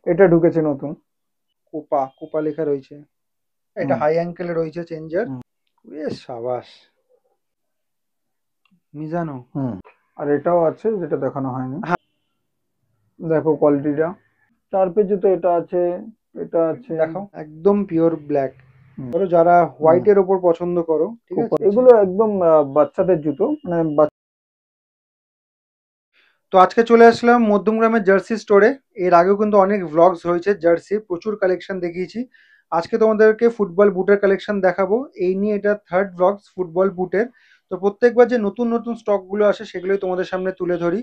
এটা ঢুকেছে নতুন। কোপা কোপা লেখা রয়েছে। এটা হাই অ্যাঙ্কেলে রয়েছে চেঞ্জার। হুম। বেশ সাবাস মিজানো। হুম। আর এটাও আছে যেটা দেখানো হয়নি। হ্যাঁ, দেখো কোয়ালিটিটা। 4 পেজে তো এটা আছে, এটা আছে। দেখাও একদম পিওর ব্ল্যাক। হুম। ধরো যারা হুম। হোয়াইটের ওপর পছন্দ করো, ঠিক আছে। এগুলো একদম বাচ্চাদের জুতো, মানে তো আজকে চলে আসলাম মধ্যমগ্রামের জার্সি স্টোরে। এর আগেও কিন্তু অনেক ভ্লগস হয়েছে জার্সি, প্রচুর কালেকশন দেখিয়েছি। আজকে তোমাদেরকে ফুটবল বুটের কালেকশন দেখাবো। এই নিয়ে এটা থার্ড ভ্লগস ফুটবল বুটের। তো প্রত্যেকবার যে নতুন নতুন স্টকগুলো আসে সেগুলোই তোমাদের সামনে তুলে ধরি।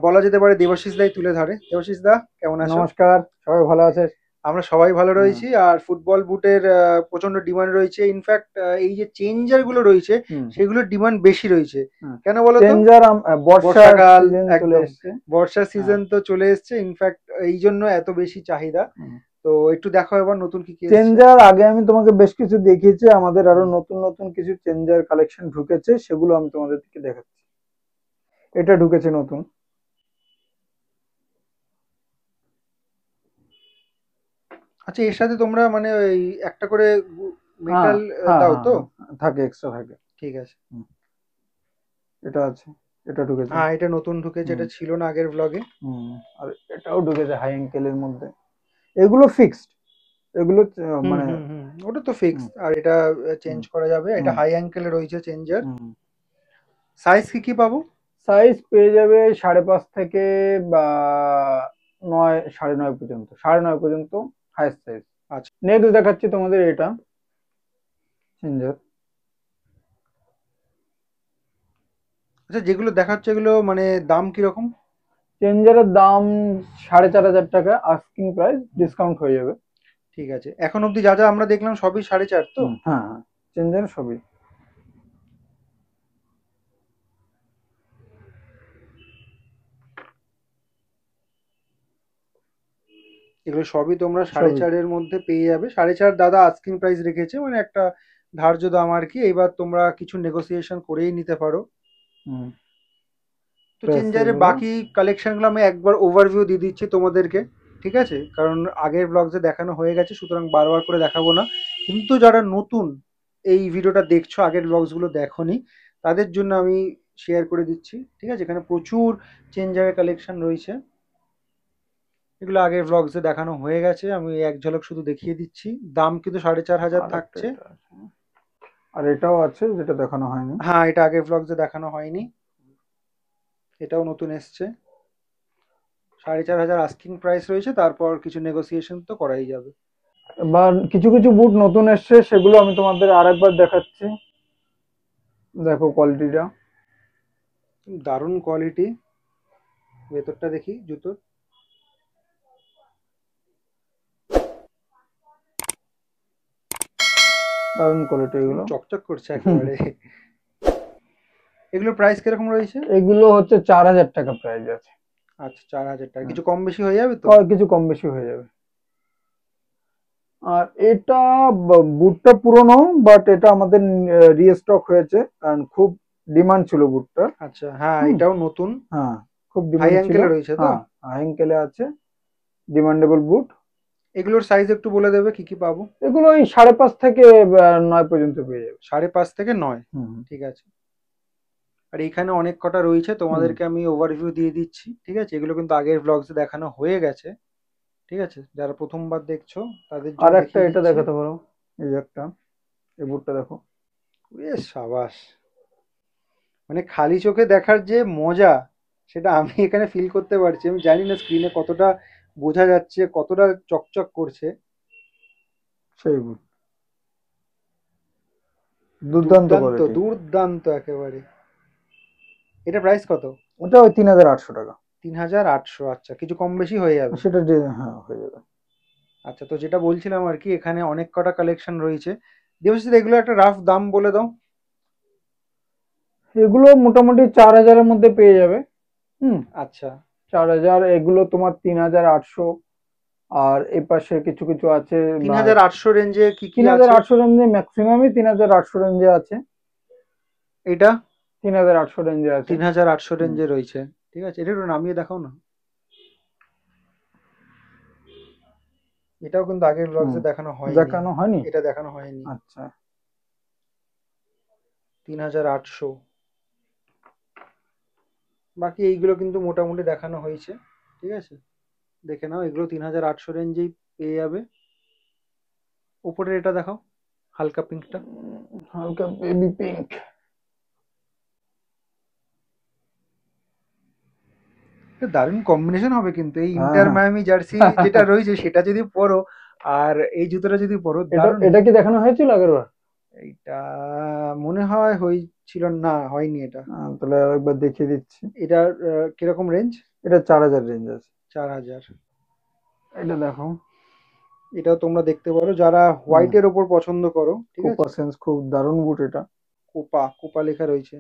বলা যেতে পারে দেবাশিস দাই তুলে ধরে। দেবাশিস দা, কেমন আছো? নমস্কার, সবাই ভালো আছে? আমরা সবাই ভালো হুম। রয়েছি। আর ফুটবল বুটের প্রচন্ড ডিমান্ড রয়েছে। ইনফ্যাক্ট এই যে চেঞ্জার গুলো রয়েছে হুম। সেগুলোর ডিমান্ড বেশি রয়েছে। হুম। কেন বলো তো? চেঞ্জার বর্ষার বর্ষাকাল, সিজন চলে একদম এসছে। বর্ষার হ্যাঁ। সিজন তো চলে এসছে। ইনফ্যাক্ট এই জন্য এত বেশি চাহিদা। হুম। তো একটু দেখো এবার নতুন কি কি এসছে। চেঞ্জার আগে আমি তোমাকে বেশ কিছু দেখিয়েছি, আমাদের আরো হুম। নতুন নতুন কিছু চেঞ্জার কালেকশন ঢুকেছে, সেগুলো আমি তোমাদেরকে দেখাচ্ছি। এটা ঢুকেছে নতুন। আচ্ছা, এর সাথে তোমরা মানে ওই একটা করে হ্যাঁ, মেটাল হ্যাঁ, দাও হ্যাঁ, তো? হ্যাঁ, থাকে, এক্সট্রা থাকে। ঠিক আছে। হুম। এটা আছে, এটা ঢুকেছে। হ্যাঁ, এটা নতুন ঢুকেছে, হুম। এটা ছিল না আগের ব্লগে। হুম। আর এটাও ঢুকেছে হাই অ্যাঙ্কেলের মধ্যে। এগুলো ফিক্সড, এগুলো হুম মানে। হুম হুম, ওটা তো ফিক্স। হুম। আর এটা চেঞ্জ হুম। করা যাবে। এটা হুম। হাই অ্যাঙ্কেলে রয়েছে চেঞ্জার। হুম। সাইজ কি কি পাবো? সাইজ পেয়ে যাবে 5.5 থেকে বা 9, 9.5 পর্যন্ত, 9.5 পর্যন্ত হাইস্ট সাইজ। আচ্ছা নেক্সট দেখাচ্ছি তোমাদের এটা চেঞ্জার। আচ্ছা, যেগুলো দেখাচ্ছে এগুলো মানে দাম কিরকম? চেঞ্জারের দাম 4,500 টাকা আস্কিং প্রাইস, ডিসকাউন্ট হয়ে যাবে। ঠিক আছে, এখন অবধি যা যা আমরা দেখলাম সবই 4.5 তো? হুম, হ্যাঁ, হ্যাঁ, চেঞ্জার সবই। এগুলো সবই তোমরা সাড়ে সবই। চারের মধ্যে পেয়ে যাবে। 4.5 দাদা আস্কিং প্রাইস রেখেছে, মানে একটা ধার্য দাম আর কি। এবার তোমরা কিছু নেগোসিয়েশন করেই নিতে পারো। হুম। তো প্রেস চেঞ্জারের এগুলো। বাকি কালেকশনগুলো আমি একবার ওভারভিউ দিয়ে দিচ্ছি তোমাদেরকে, ঠিক আছে? কারণ আগের ব্লগসে দেখানো হয়ে গেছে, সুতরাং বারবার করে দেখাবো না। কিন্তু যারা নতুন এই ভিডিওটা দেখছো, আগের ব্লগসগুলো দেখোনি, তাদের জন্য আমি শেয়ার করে দিচ্ছি, ঠিক আছে? এখানে প্রচুর চেঞ্জারের কালেকশন রয়েছে। এগুলো আগের ব্লগসে দেখানো হয়ে গেছে, আমি এক ঝলক শুধু দেখিয়ে দিচ্ছি। দাম কিন্তু 4.5 আর একটা থাকছে। এটা আছে, আর এটাও আছে যেটা দেখানো হয়নি। হ্যাঁ, এটা আগের ব্লগসে দেখানো হয়নি। এটাও নতুন এসছে। 4.5 আস্কিং প্রাইস রয়েছে, তারপর কিছু নেগোসিয়েশন তো করাই যাবে। এবার কিছু কিছু বুট নতুন এসছে, সেগুলো আমি তোমাদের আরেকবার দেখাচ্ছি। দেখো কোয়ালিটিটা। দারুণ কোয়ালিটি। ভেতরটা দেখি জুতোর। দারুণ কোয়ালিটি একদম এগুলো। চকচক করছে একেবারে। এগুলোর প্রাইস কিরকম রয়েছে? এগুলো হচ্ছে 4,000 টাকা প্রাইস আছে। আচ্ছা, 4.5 হুম। কিছু কম বেশি হয়ে যাবে তো? কিছু কম বেশি হয়ে যাবে। আর এটা বুটটা পুরনো, বাট এটা আমাদের রিস্টক হয়েছে, কারণ খুব ডিমান্ড ছিল বুটটা। আচ্ছা, হ্যাঁ, হুম। এটাও নতুন। হ্যাঁ, খুব হাই ডিমান্ড ছিল। অ্যাঙ্কেলে রয়েছে তো? হ্যাঁ, অ্যাঙ্কেলে আছে, ডিমান্ডেবল বুট। এগুলোর সাইজ একটু বলে দেবে কি কি পাবো? এগুলো ওই 5.5 থেকে 9 পর্যন্ত পেয়ে যাবে। 5.5 থেকে 9। হুম। ঠিক আছে। আর এখানে অনেক কটা রয়েছে, হুম। তোমাদেরকে আমি ওভারভিউ দিয়ে দিচ্ছি, ঠিক আছে? এগুলো কিন্তু আগের ব্লগসে দেখানো হয়ে গেছে, ঠিক আছে? যারা প্রথমবার দেখছো তাদের আর জন্য একটা দেখিয়ে এটা দিচ্ছি। দেখাতে পারো, এই যে একটা, এই বুটটা দেখো। বেশ সাবাস। মানে খালি চোখে দেখার যে মজা, সেটা আমি এখানে ফিল করতে পারছি। আমি জানি না স্ক্রিনে কতটা বোঝা যাচ্ছে, কতটা চকচক করছে। সেই বুট, দুর্দান্ত দুর্দান্ত কোয়ালিটি। দুর্দান্ত একেবারে। এটা প্রাইস কত? ওটা ওই 3,800 টাকা। 3,800। আচ্ছা, কিছু কম বেশি হয়ে যাবে। সেটা হ্যাঁ, হয়ে যাবে। আচ্ছা, তো যেটা বলছিলাম আর কি, এখানে অনেক কটা কালেকশন রয়েছে। দেবশ্রী, এগুলো একটা রাফ দাম বলে দাও। এগুলো মোটামুটি 4,000-এর মধ্যে পেয়ে যাবে। হুম। আচ্ছা। 4,000, এগুলো তোমার 3,800। আর এই পাশে কিছু কিছু আছে তিন হাজার আটশো রেঞ্জে কি কি তিন হাজার আছে? আটশো রেঞ্জে, ম্যাক্সিমামই 3,800 রেঞ্জে আছে। এটা 3,800 রেঞ্জে আছে। 3,800 হুম। রেঞ্জে রয়েছে। ঠিক আছে, এটা একটু নামিয়ে দেখাও না। এটাও কিন্তু আগের ব্লগসে হুম। দেখানো হয়নি। দেখানো হয়নি? এটা দেখানো হয়নি। আচ্ছা 3800। বাকি এইগুলো কিন্তু মোটামুটি দেখানো হয়েছে, ঠিক আছে, দেখে নাও। এগুলো 3800 রেঞ্জেই পেয়ে যাবে। উপরের এটা দেখাও, হালকা পিঙ্কটা। হালকা বেবি পিঙ্ক। দারুণ কম্বিনেশন হবে কিন্তু এই হ্যাঁ ইন্টার হ্যাঁ। মায়ামি জার্সি যেটা রয়েছে সেটা যদি পরো আর এই জুতোটা যদি পরো, এটা দারুণ। এটা কি দেখানো হয়েছিল আগের বার? এইটা মনে হয় হয়েছিল না, হয়নি এটা। তাহলে একবার দেখিয়ে দিচ্ছি। এটার কিরকম রেঞ্জ? এটা 4000 রেঞ্জ আছে। 4000। এটা দেখো। এটাও তোমরা দেখতে পারো যারা হোয়াইটের ওপর পছন্দ করো, ঠিক কোপা আছে। সেন্স, খুব দারুণ বুট এটা। কোপা, কোপা লেখা রয়েছে।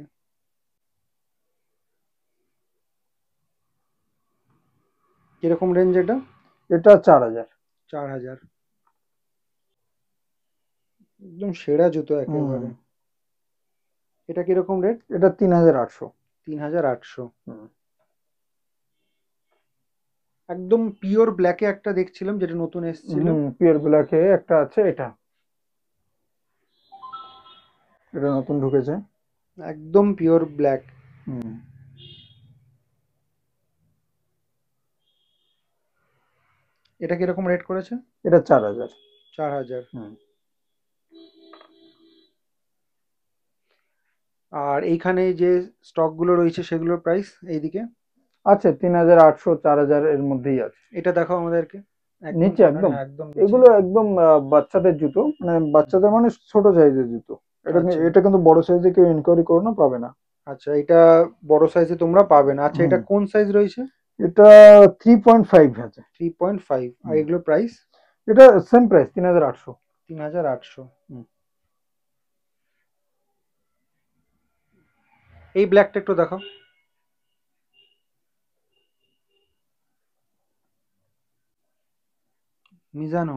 কিরকম রেঞ্জ এটা? এটা 4000। 4000। একদম সেরা জুতো একেবারে। এটা কিরকম রেট? এটা 3800। 3800। একদম পিওর ব্ল্যাকে একটা দেখছিলাম যেটা নতুন এসেছিল। পিওর ব্ল্যাকে একটা আছে, এটা এটা নতুন ঢুকেছে। একদম পিওর ব্ল্যাক। এটা কিরকম রেট করেছে? এটা 4000। 4000। আর এইখানে যে স্টক গুলো রয়েছে সেগুলোর প্রাইস এইদিকে আছে 3800 4000 এর মধ্যেই আছে। এটা দেখাও আমাদেরকে। নিচে একদম। হ্যাঁ, একদম নিচে। এগুলো একদম বাচ্চাদের জুতো, মানে বাচ্চাদের মানে ছোট সাইজের জুতো। আচ্ছা। এটা কিন্তু বড় সাইজে কেউ ইনকোয়ারি করো না, পাবে না। আচ্ছা, এটা বড় সাইজে তোমরা পাবে না। আচ্ছা, এটা কোন সাইজ রয়েছে? এটা 3.5 আছে। 3.5। আর এগুলো প্রাইস? এটা সেম প্রাইস 3800। 3800। এই ব্ল্যাকটা একটু দেখাও। মিজানো।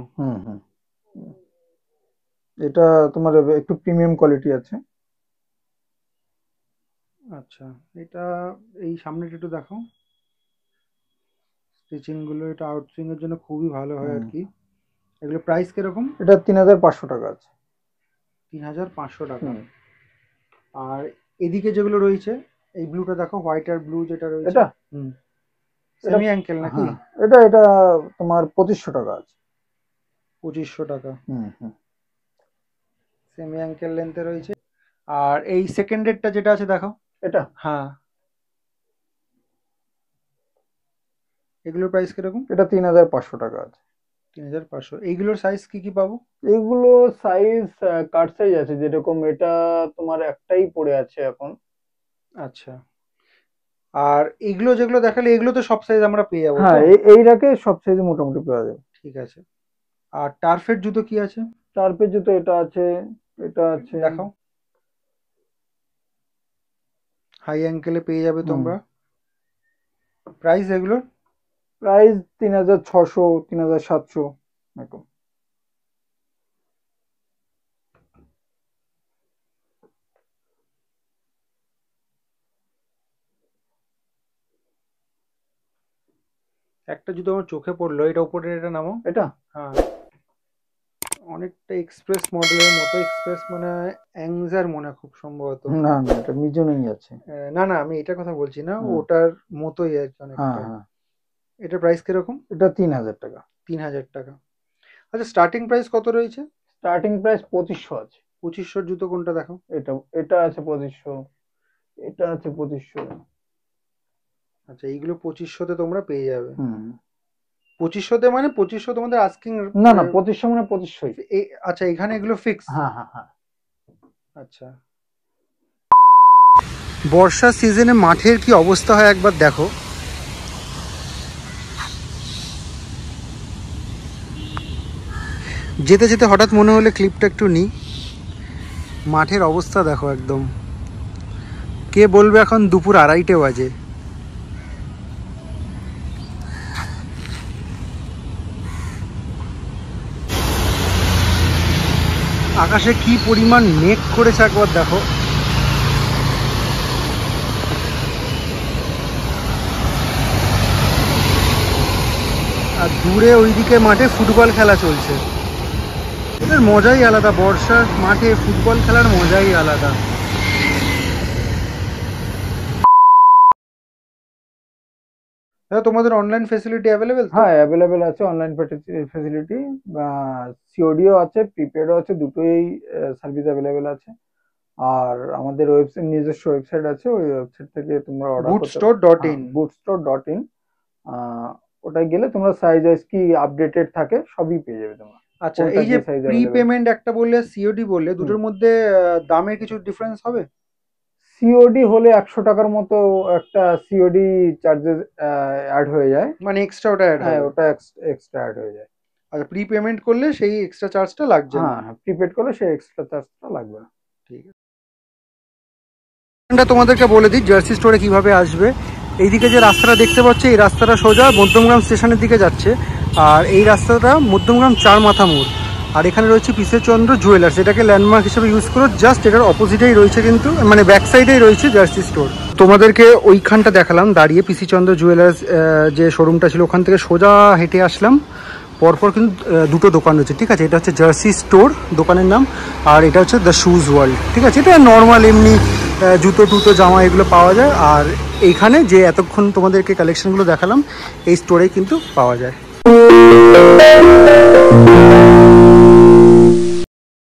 এটা তোমার একটু প্রিমিয়াম কোয়ালিটি আছে। আচ্ছা, এটা এই সামনেটা একটু দেখাও। স্টিচিং গুলো এটা আউটসুইং এর জন্য খুবই ভালো হয় আর কি। এগুলো প্রাইস কিরকম? এটা 3500 টাকা আছে। 3500 টাকা। আর এদিকে যেগুলো রয়েছে, এই ব্লুটা দেখো, হোয়াইট আর ব্লু যেটা রয়েছে। এটা সেমি অ্যাঙ্কেল নাকি? এটা তোমার 2500 টাকা আছে। 2500 টাকা। সেমি অ্যাঙ্কেল লেন্থে রয়েছে। আর এই সেকেন্ডেরটা যেটা আছে দেখাও। এটা হ্যাঁ, এগুলোর প্রাইস কিরকম? এটা 3500 টাকা আছে। 3500। এইগুলোর সাইজ কি কি পাবো? এইগুলো সাইজ কাট সাইজ আছে, যেরকম এটা তোমার একটাই পড়ে আছে এখন। আচ্ছা, আর এগুলো যেগুলো দেখালে এগুলো তো সব সাইজ আমরা পেয়ে যাবো? হ্যাঁ, এই রাকে সব সাইজ মোটামুটি পাওয়া যাবে। ঠিক আছে। আর টার্ফের জুতো কি আছে? টার্ফের জুতো এটা আছে, এটা আছে। দেখাও। হাই অ্যাঙ্কেলে পেয়ে যাবে তোমরা। প্রাইস এগুলোর? প্রাইস 3600 3700 এরকম। একটা জুতো আমার চোখে পড়লো, এটা উপরে, এটা নামো। এটা হ্যাঁ, অনেকটা এক্সপ্রেস মডেলের মতো। এক্সপ্রেস মানে অ্যাংজার মনে হয় খুব সম্ভবত। না না, এটা মিজোনেই আছে। না না, আমি এটার কথা বলছি না, ওটার মতোই আর কি অনেকটা। এটার প্রাইস কিরকম? এটা 3000 টাকা। 3000 টাকা। আচ্ছা, স্টার্টিং প্রাইস কত রয়েছে? স্টার্টিং প্রাইস 2500 আছে। 2500 জুতো কোনটা দেখাও? এটা আছে 2500, এটা আছে 2500। আচ্ছা, এইগুলো 2500-তে তোমরা পেয়ে যাবে। 2500-তে মানে 2500 তোমাদের আস্কিং? না না, 2500 মানে 2500ই। আচ্ছা, এখানে এগুলো ফিক্স? হ্যাঁ হ্যাঁ হ্যাঁ। আচ্ছা, বর্ষা সিজনে মাঠের কি অবস্থা হয় একবার দেখো। যেতে যেতে হঠাৎ মনে হলে ক্লিপটা একটু নিই। মাঠের অবস্থা দেখো একদম। কে বলবে এখন দুপুর 2:30 বাজে। আকাশে কি পরিমাণ মেঘ করেছে একবার দেখো। আর দূরে ওইদিকে মাঠে ফুটবল খেলা চলছে। ওদের মজাই আলাদা, বর্ষার মাঠে ফুটবল খেলার মজাই আলাদা। তোমাদের অনলাইন ফেসিলিটি অ্যাভেলেবেল? হ্যাঁ, অ্যাভেলেবেল আছে অনলাইন ফেসিলিটি, সিওডিও আছে, প্রিপেডও আছে, দুটোই সার্ভিস অ্যাভেলেবেল আছে। আর আমাদের ওয়েবসাইট, নিজস্ব ওয়েবসাইট আছে, ওই ওয়েবসাইট থেকে তোমরা অর্ডার করতে bootstore.in। bootstore.in, ওটায় গেলে তোমরা সাইজ কি আপডেটেড থাকে সবই পেয়ে যাবে তোমরা। আচ্ছা, এই যে প্রি পেমেন্ট একটা বললে, সিওডি বললে, দুটোর মধ্যে দামের কিছু ডিফারেন্স হবে? সিওডি হলে 100 টাকার মতো একটা সিওডি চার্জেস অ্যাড হয়ে যায়, মানে এক্সট্রা ওটা অ্যাড হয়? ওটা এক্সট্রা অ্যাড হয়ে যায়। আচ্ছা, প্রি পেমেন্ট করলে সেই এক্সট্রা চার্জটা লাগছে না? হ্যাঁ, প্রিপেড করলে সেই এক্সট্রা চার্জটা লাগবে না। ঠিক আছে, তোমাদেরকে বলে দিই জার্সি স্টোরে কিভাবে আসবে। এইদিকে যে রাস্তাটা দেখতে পাচ্ছ, এই রাস্তাটা সোজা মধ্যমগ্রাম স্টেশনের দিকে যাচ্ছে, আর এই রাস্তাটা মধ্যমগ্রাম 4 মাথা মোড়। আর এখানে রয়েছে পিসেচন্দ্র জুয়েলার্স, এটাকে ল্যান্ডমার্ক হিসেবে ইউজ করো। জাস্ট এটার অপোজিটেই রয়েছে, কিন্তু মানে ব্যাক সাইডেই রয়েছে জার্সি স্টোর। তোমাদেরকে ওইখানটা দেখালাম দাঁড়িয়ে, পিসেচন্দ্র জুয়েলার্স যে শোরুমটা ছিল, ওখান থেকে সোজা হেঁটে আসলাম, পরপর কিন্তু দুটো দোকান রয়েছে, ঠিক আছে? এটা হচ্ছে জার্সি স্টোর দোকানের নাম, আর এটা হচ্ছে দ্য শুজ ওয়ার্ল্ড, ঠিক আছে? এটা নর্মাল এমনি জুতো টুতো জামা এগুলো পাওয়া যায়। আর এইখানে যে এতক্ষণ তোমাদেরকে কালেকশনগুলো দেখালাম, এই স্টোরেই কিন্তু পাওয়া যায়।